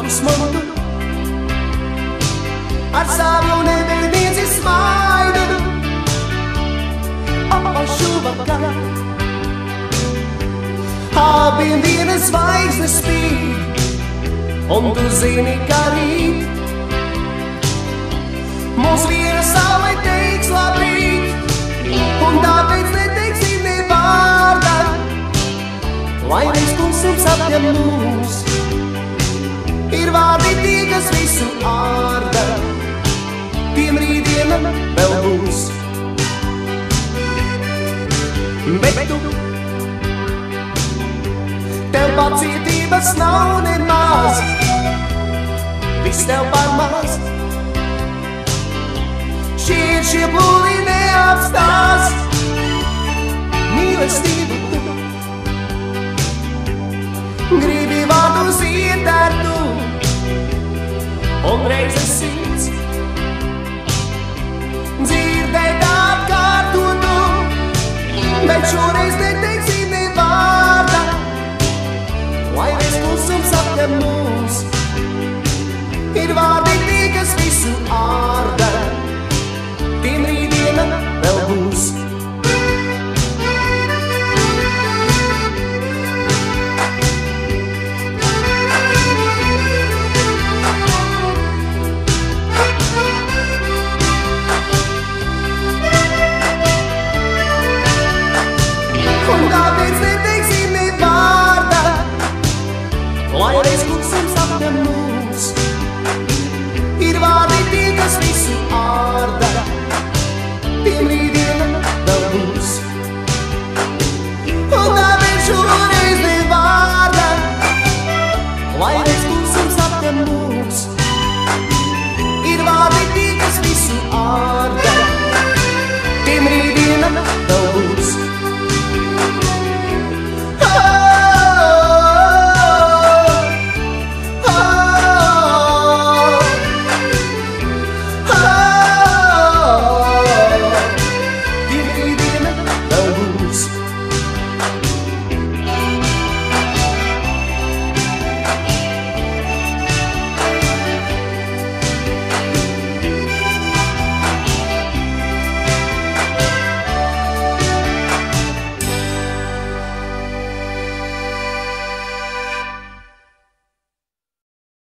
dusmu tu ar savu nevienīci smaidu. Šovakar abiem viena zvaigzne spīd, un tu zini, ka rīt mums viena saule teiks labrīt, un tāpēc neteiksim ne vārda, lai reiz klusums apņem mūs. Ir vārdi tie, kas visu ārda, tiem rītdiena vēl būs. Bet tu, tev pacietības nav nemaz, viss tev par maz. Šie pūli neapstās, mīlestību tu gribi vārdus ietērtu, un reizes sirds dzirdēt atkārtotu. Bet šoreiz neteiksim ne vārda, lai reiz klusums apņem mūs. Ir vārdi tie, kas visu ārda, tiem rītdiena vēl būs. Tāpēc neteiksim ne vārda, lai reiz klusums apņem mūs. Ir vārdi tie, kas visu ārda.